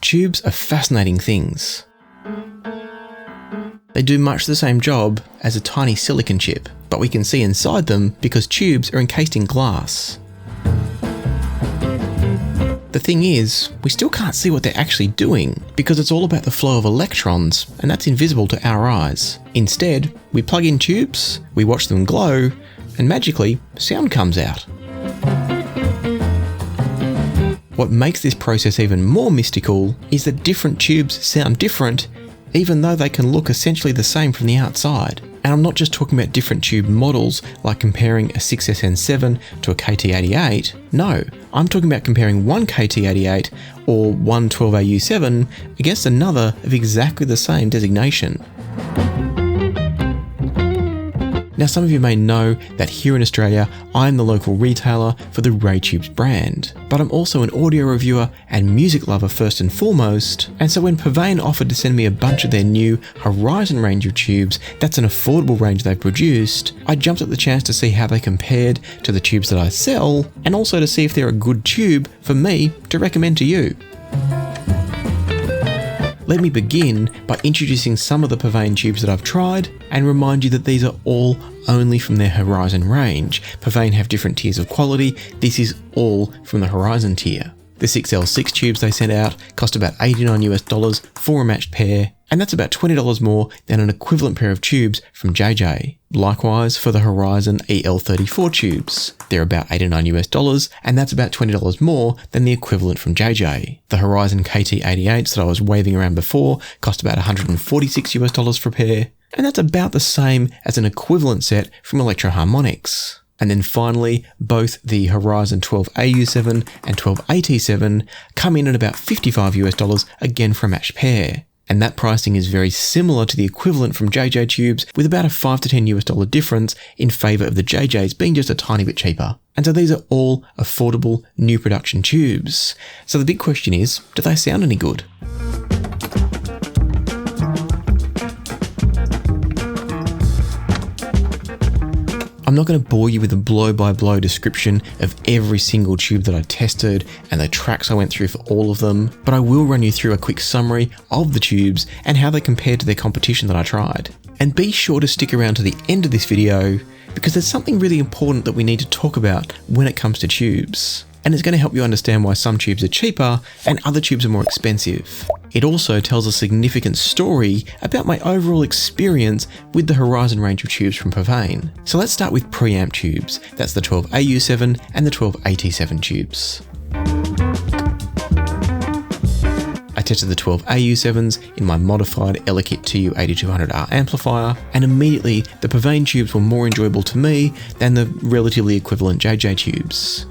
Tubes are fascinating things. They do much the same job as a tiny silicon chip, but we can see inside them because tubes are encased in glass. The thing is, we still can't see what they're actually doing because it's all about the flow of electrons, and that's invisible to our eyes. Instead, we plug in tubes, we watch them glow, and magically, sound comes out. What makes this process even more mystical is that different tubes sound different, even though they can look essentially the same from the outside. And I'm not just talking about different tube models, like comparing a 6SN7 to a KT88. No, I'm talking about comparing one KT88 or one 12AU7 against another of exactly the same designation. Now, some of you may know that here in Australia, I'm the local retailer for the RayTubes brand, but I'm also an audio reviewer and music lover first and foremost, and so when Psvane offered to send me a bunch of their new Horizon range of tubes, that's an affordable range they've produced, I jumped at the chance to see how they compared to the tubes that I sell, and also to see if they're a good tube for me to recommend to you. Let me begin by introducing some of the Psvane tubes that I've tried and remind you that these are all only from their Horizon range. Psvane have different tiers of quality. This is all from the Horizon tier. The 6L6 tubes they sent out cost about $89 for a matched pair, and that's about $20 more than an equivalent pair of tubes from JJ. Likewise for the Horizon EL34 tubes. They're about $89, and that's about $20 more than the equivalent from JJ. The Horizon KT88s that I was waving around before cost about $146 for a pair, and that's about the same as an equivalent set from Electro Harmonix. And then finally, both the Horizon 12AU7 and 12AT7 come in at about $55 again for a matched pair. And that pricing is very similar to the equivalent from JJ tubes, with about a $5 to $10 difference in favour of the JJs being just a tiny bit cheaper. And so these are all affordable new production tubes. So the big question is, do they sound any good? I'm not going to bore you with a blow-by-blow description of every single tube that I tested and the tracks I went through for all of them, but I will run you through a quick summary of the tubes and how they compared to their competition that I tried. And be sure to stick around to the end of this video because there's something really important that we need to talk about when it comes to tubes. And it's going to help you understand why some tubes are cheaper and other tubes are more expensive. It also tells a significant story about my overall experience with the Horizon range of tubes from Psvane. So let's start with preamp tubes. That's the 12AU7 and the 12AT7 tubes. I tested the 12AU7s in my modified Elekit TU8200R amplifier, and immediately the Psvane tubes were more enjoyable to me than the relatively equivalent JJ tubes.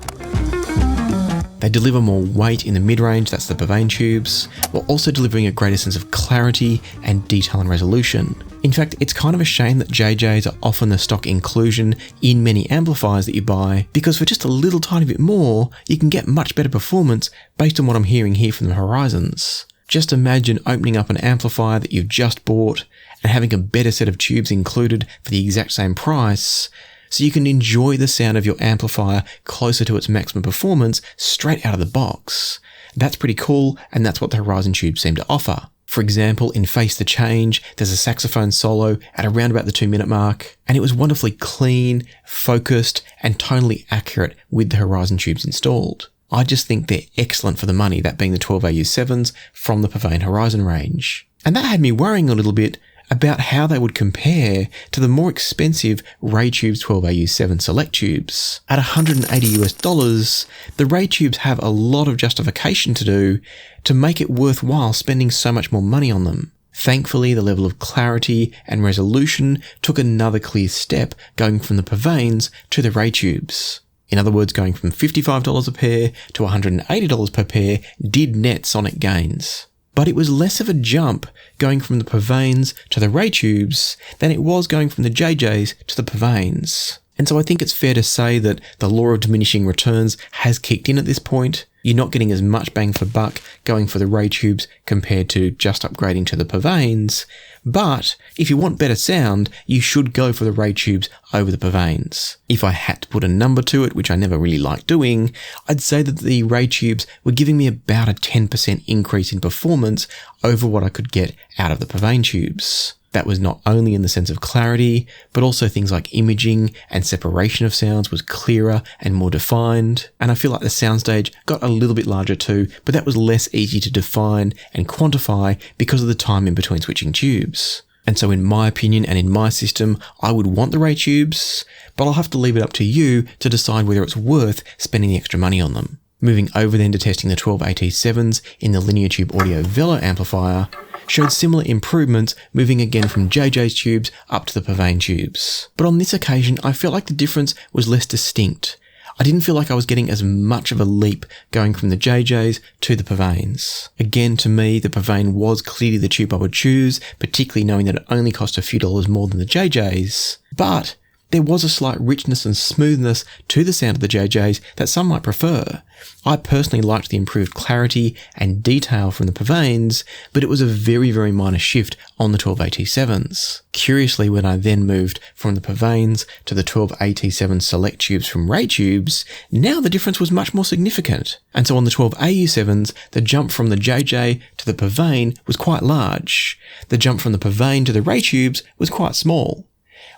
They deliver more weight in the mid-range, that's the Psvane tubes, while also delivering a greater sense of clarity and detail and resolution. In fact, it's kind of a shame that JJs are often the stock inclusion in many amplifiers that you buy, because for just a little tiny bit more, you can get much better performance based on what I'm hearing here from the Horizons. Just imagine opening up an amplifier that you've just bought and having a better set of tubes included for the exact same price, so you can enjoy the sound of your amplifier closer to its maximum performance straight out of the box. That's pretty cool, and that's what the Horizon tubes seem to offer. For example, in Face the Change, there's a saxophone solo at around about the 2-minute mark, and it was wonderfully clean, focused, and tonally accurate with the Horizon tubes installed. I just think they're excellent for the money, that being the 12AU7s from the Psvane Horizon range. And that had me worrying a little bit about how they would compare to the more expensive RayTubes 12AU7 Select tubes. At $180, the RayTubes have a lot of justification to do to make it worthwhile spending so much more money on them. Thankfully, the level of clarity and resolution took another clear step going from the Psvanes to the RayTubes. In other words, going from $55 a pair to $180 per pair did net sonic gains. But it was less of a jump going from the Psvanes to the RayTubes than it was going from the JJs to the Psvanes. And so I think it's fair to say that the law of diminishing returns has kicked in at this point, You're not getting as much bang for buck going for the Ray tubes compared to just upgrading to the Psvanes, but if you want better sound, you should go for the Ray tubes over the Psvanes. If I had to put a number to it, which I never really like doing, I'd say that the Ray tubes were giving me about a 10% increase in performance over what I could get out of the Psvane tubes. That was not only in the sense of clarity, but also things like imaging and separation of sounds was clearer and more defined. And I feel like the soundstage got a little bit larger too, but that was less easy to define and quantify because of the time in between switching tubes. And so in my opinion and in my system, I would want the Ray tubes, but I'll have to leave it up to you to decide whether it's worth spending the extra money on them. Moving over then to testing the 12AT7s in the linear tube audio Velo amplifier, showed similar improvements moving again from JJ's tubes up to the Psvane tubes. But on this occasion, I felt like the difference was less distinct. I didn't feel like I was getting as much of a leap going from the JJs to the Psvanes. Again, to me, the Psvane was clearly the tube I would choose, particularly knowing that it only cost a few dollars more than the JJs. But there was a slight richness and smoothness to the sound of the JJs that some might prefer. I personally liked the improved clarity and detail from the Psvanes, but it was a very, very minor shift on the 12AT7s. Curiously, when I then moved from the Psvanes to the 12AT7 select tubes from Ray tubes, now the difference was much more significant. And so on the 12AU7s, the jump from the JJ to the Psvane was quite large. The jump from the Psvane to the Ray tubes was quite small.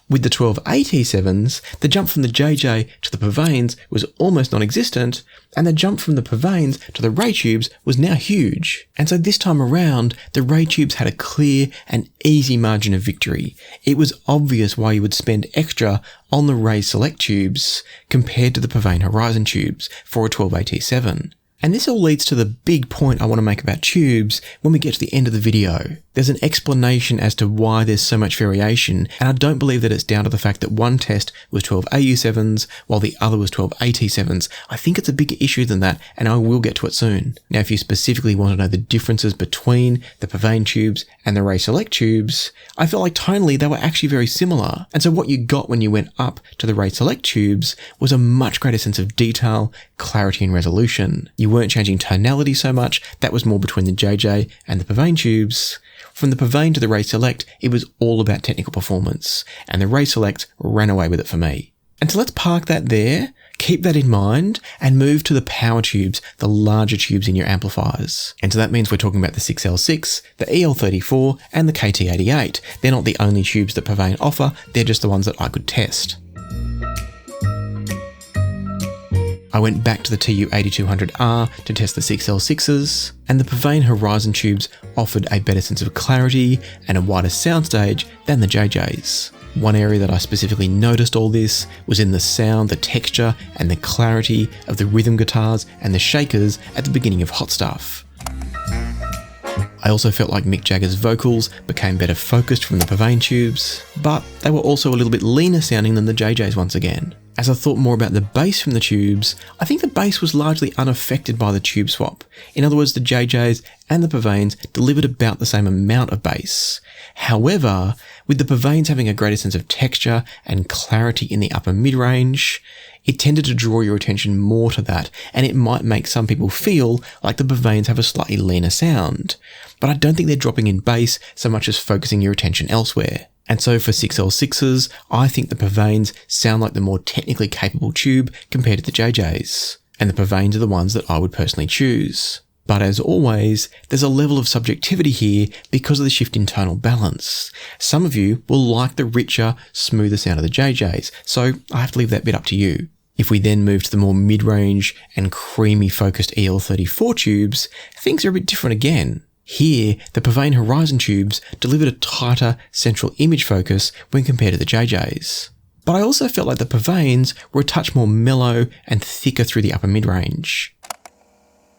With the 12AT7s, the jump from the JJ to the Psvanes was almost non-existent, and the jump from the Psvanes to the Ray tubes was now huge. And so this time around, the Ray tubes had a clear and easy margin of victory. It was obvious why you would spend extra on the Ray select tubes compared to the Psvane Horizon tubes for a 12AT7. And this all leads to the big point I want to make about tubes when we get to the end of the video. There's an explanation as to why there's so much variation, and I don't believe that it's down to the fact that one test was 12AU7s while the other was 12AT7s. I think it's a bigger issue than that, and I will get to it soon. Now, if you specifically want to know the differences between the Psvane tubes and the Ray Select tubes, I felt like tonally they were actually very similar. And so what you got when you went up to the Ray Select tubes was a much greater sense of detail, clarity, and resolution. You weren't changing tonality so much, that was more between the JJ and the Psvane tubes. From the Psvane to the Ray Select, it was all about technical performance, and the Ray Select ran away with it for me. And so let's park that there, keep that in mind, and move to the power tubes, the larger tubes in your amplifiers. And so that means we're talking about the 6L6, the EL34, and the KT88. They're not the only tubes that Psvane offer, they're just the ones that I could test. I went back to the TU8200R to test the 6L6s, and the Psvane Horizon tubes offered a better sense of clarity and a wider soundstage than the JJs. One area that I specifically noticed all this was in the sound, the texture, and the clarity of the rhythm guitars and the shakers at the beginning of Hot Stuff. I also felt like Mick Jagger's vocals became better focused from the Psvane tubes, but they were also a little bit leaner sounding than the JJs once again. As I thought more about the bass from the tubes, I think the bass was largely unaffected by the tube swap. In other words, the JJs and the Psvanes delivered about the same amount of bass. However, with the Psvanes having a greater sense of texture and clarity in the upper mid-range, it tended to draw your attention more to that, and it might make some people feel like the Psvanes have a slightly leaner sound. But I don't think they're dropping in bass so much as focusing your attention elsewhere. And so for 6L6s, I think the Psvanes sound like the more technically capable tube compared to the JJs. And the Psvanes are the ones that I would personally choose. But as always, there's a level of subjectivity here because of the shift in tonal balance. Some of you will like the richer, smoother sound of the JJs, so I have to leave that bit up to you. If we then move to the more mid-range and creamy focused EL34 tubes, things are a bit different again. Here, the Psvane Horizon tubes delivered a tighter central image focus when compared to the JJs. But I also felt like the Psvanes were a touch more mellow and thicker through the upper mid-range.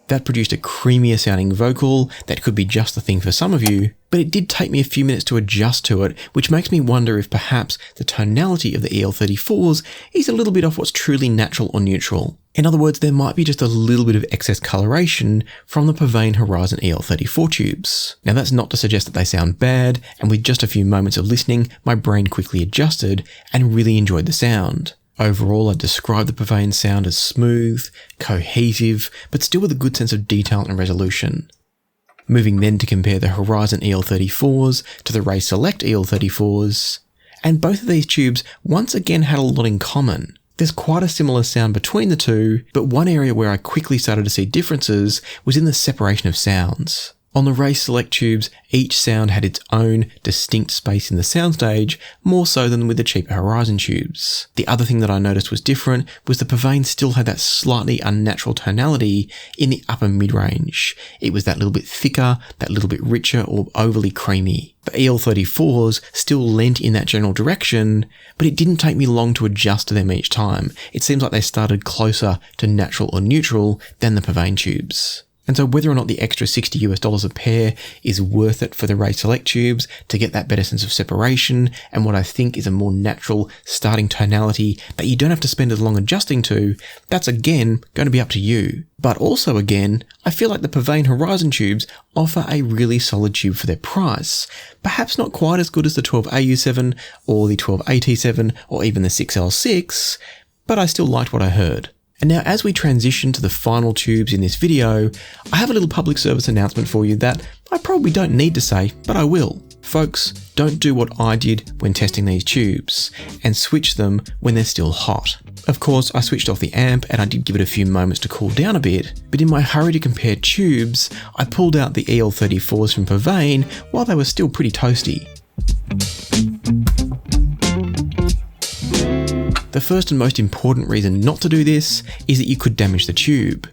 That produced a creamier sounding vocal that could be just the thing for some of you, but it did take me a few minutes to adjust to it, which makes me wonder if perhaps the tonality of the EL34s is a little bit off what's truly natural or neutral. In other words, there might be just a little bit of excess coloration from the Psvane Horizon EL34 tubes. Now that's not to suggest that they sound bad, and with just a few moments of listening, my brain quickly adjusted and really enjoyed the sound. Overall, I'd describe the Psvane sound as smooth, cohesive, but still with a good sense of detail and resolution. Moving then to compare the Horizon EL34s to the Ray Select EL34s, and both of these tubes once again had a lot in common. There's quite a similar sound between the two, but one area where I quickly started to see differences was in the separation of sounds. On the Ray Select tubes, each sound had its own distinct space in the soundstage, more so than with the cheaper Horizon tubes. The other thing that I noticed was different was the Psvane still had that slightly unnatural tonality in the upper mid-range. It was that little bit thicker, that little bit richer or overly creamy. The EL34s still lent in that general direction, but it didn't take me long to adjust to them each time. It seems like they started closer to natural or neutral than the Psvane tubes. And so whether or not the extra $60 a pair is worth it for the Ray Select tubes to get that better sense of separation and what I think is a more natural starting tonality that you don't have to spend as long adjusting to, that's again going to be up to you. But also again, I feel like the Psvane Horizon tubes offer a really solid tube for their price. Perhaps not quite as good as the 12AU7 or the 12AT7 or even the 6L6, but I still liked what I heard. And now as we transition to the final tubes in this video, I have a little public service announcement for you that I probably don't need to say, but I will. Folks, don't do what I did when testing these tubes, and switch them when they're still hot. Of course, I switched off the amp and I did give it a few moments to cool down a bit, but in my hurry to compare tubes, I pulled out the EL34s from Psvane while they were still pretty toasty. The first and most important reason not to do this is that you could damage the tube.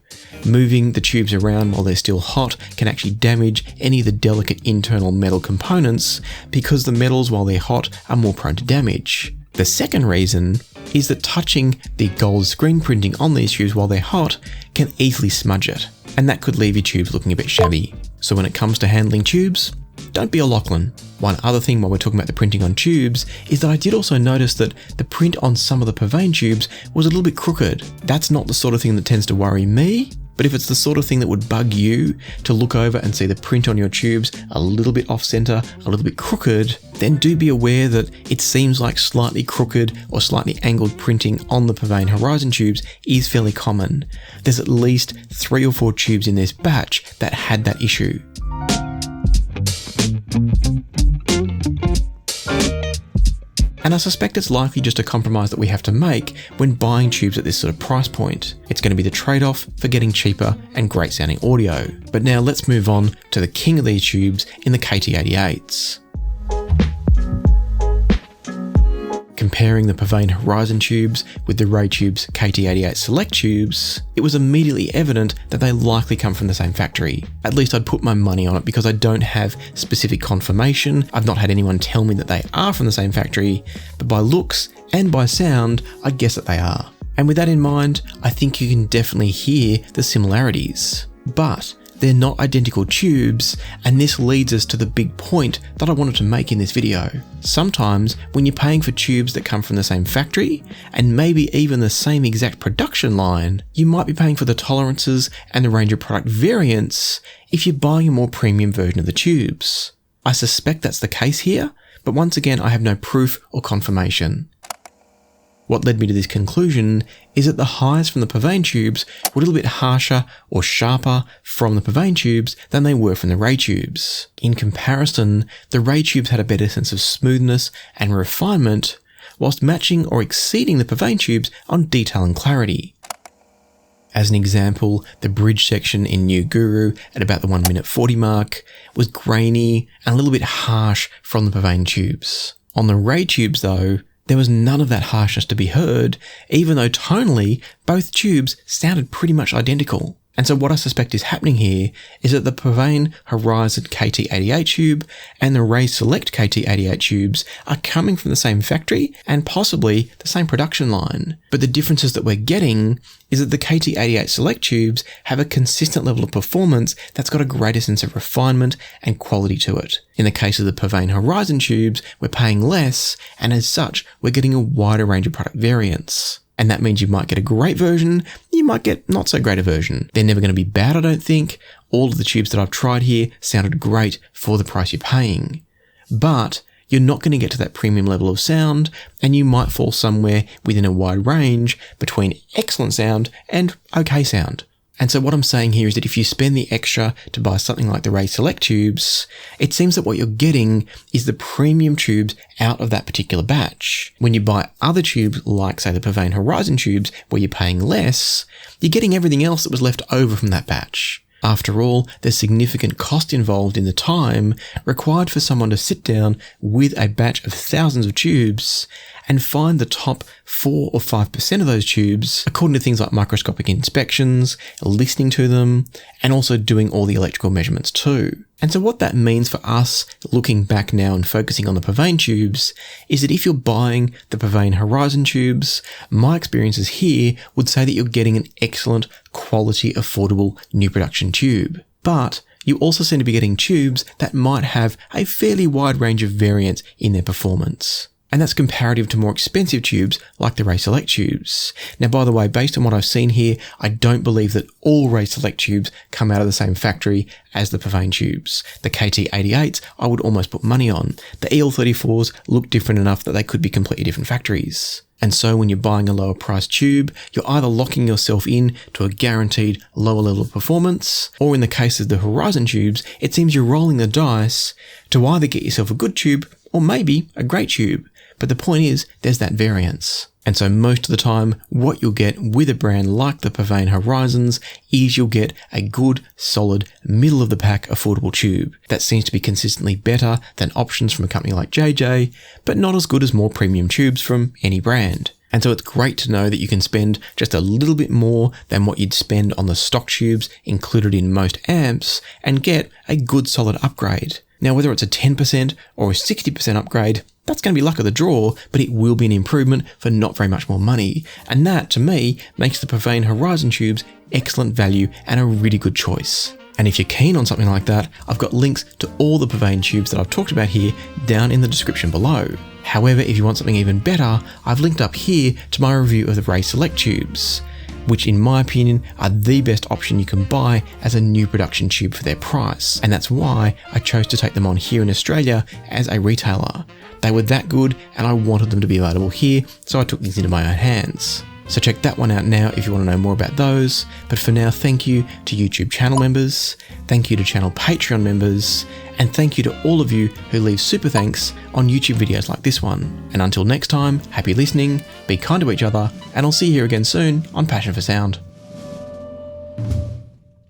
Moving the tubes around while they're still hot can actually damage any of the delicate internal metal components because the metals while they're hot are more prone to damage. The second reason is that touching the gold screen printing on these tubes while they're hot can easily smudge it, and that could leave your tubes looking a bit shabby. So when it comes to handling tubes, don't be a Lachlan. One other thing while we're talking about the printing on tubes is that I did also notice that the print on some of the Psvane tubes was a little bit crooked. That's not the sort of thing that tends to worry me, but if it's the sort of thing that would bug you to look over and see the print on your tubes a little bit off center, a little bit crooked, then do be aware that it seems like slightly crooked or slightly angled printing on the Psvane Horizon tubes is fairly common. There's at least 3 or 4 tubes in this batch that had that issue. And I suspect it's likely just a compromise that we have to make when buying tubes at this sort of price point. It's going to be the trade-off for getting cheaper and great sounding audio. But now let's move on to the king of these tubes in the KT88s. Comparing the Psvane Horizon tubes with the Ray Tube's KT88 Select tubes, it was immediately evident that they likely come from the same factory. At least I'd put my money on it because I don't have specific confirmation. I've not had anyone tell me that they are from the same factory, but by looks and by sound, I guess that they are. And with that in mind, I think you can definitely hear the similarities. But they're not identical tubes, and this leads us to the big point that I wanted to make in this video. Sometimes, when you're paying for tubes that come from the same factory, and maybe even the same exact production line, you might be paying for the tolerances and the range of product variants if you're buying a more premium version of the tubes. I suspect that's the case here, but once again I have no proof or confirmation. What led me to this conclusion is that the highs from the Psvane tubes were a little bit harsher or sharper from the Psvane tubes than they were from the Ray tubes. In comparison, the Ray tubes had a better sense of smoothness and refinement, whilst matching or exceeding the Psvane tubes on detail and clarity. As an example, the bridge section in New Guru at about the 1 minute 40 mark was grainy and a little bit harsh from the Psvane tubes. On the Ray tubes though, there was none of that harshness to be heard, even though tonally, both tubes sounded pretty much identical. And so what I suspect is happening here is that the Psvane Horizon KT88 tube and the Ray Select KT88 tubes are coming from the same factory and possibly the same production line. But the differences that we're getting is that the KT88 Select tubes have a consistent level of performance that's got a greater sense of refinement and quality to it. In the case of the Psvane Horizon tubes, we're paying less, and as such, we're getting a wider range of product variants. And that means you might get a great version, you might get not so great a version. They're never going to be bad, I don't think. All of the tubes that I've tried here sounded great for the price you're paying. But you're not going to get to that premium level of sound, and you might fall somewhere within a wide range between excellent sound and okay sound. And so what I'm saying here is that if you spend the extra to buy something like the Ray Select tubes, it seems that what you're getting is the premium tubes out of that particular batch. When you buy other tubes, like say the Psvane Horizon tubes, where you're paying less, you're getting everything else that was left over from that batch. After all, there's significant cost involved in the time required for someone to sit down with a batch of thousands of tubes and find the top 4 or 5% of those tubes, according to things like microscopic inspections, listening to them, and also doing all the electrical measurements too. And so what that means for us, looking back now and focusing on the Psvane tubes, is that if you're buying the Psvane Horizon tubes, my experiences here would say that you're getting an excellent, quality, affordable new production tube. But you also seem to be getting tubes that might have a fairly wide range of variance in their performance. And that's comparative to more expensive tubes like the Ray Select tubes. Now, by the way, based on what I've seen here, I don't believe that all Ray Select tubes come out of the same factory as the Psvane tubes. The KT88s, I would almost put money on. The EL34s look different enough that they could be completely different factories. And so when you're buying a lower price tube, you're either locking yourself in to a guaranteed lower level of performance, or in the case of the Horizon tubes, it seems you're rolling the dice to either get yourself a good tube or maybe a great tube. But the point is, there's that variance. And so most of the time, what you'll get with a brand like the Psvane Horizons is you'll get a good, solid, middle of the pack affordable tube that seems to be consistently better than options from a company like JJ, but not as good as more premium tubes from any brand. And so it's great to know that you can spend just a little bit more than what you'd spend on the stock tubes included in most amps and get a good solid upgrade. Now, whether it's a 10% or a 60% upgrade, that's going to be luck of the draw, but it will be an improvement for not very much more money. And that, to me, makes the Psvane Horizon tubes excellent value and a really good choice. And if you're keen on something like that, I've got links to all the Psvane tubes that I've talked about here down in the description below. However, if you want something even better, I've linked up here to my review of the Ray Select tubes, which in my opinion are the best option you can buy as a new production tube for their price. And that's why I chose to take them on here in Australia as a retailer. They were that good and I wanted them to be available here, so I took these into my own hands. So check that one out now if you want to know more about those. But for now, thank you to YouTube channel members, thank you to channel Patreon members, and thank you to all of you who leave super thanks on YouTube videos like this one. And until next time, happy listening, be kind to each other, and I'll see you here again soon on Passion for Sound.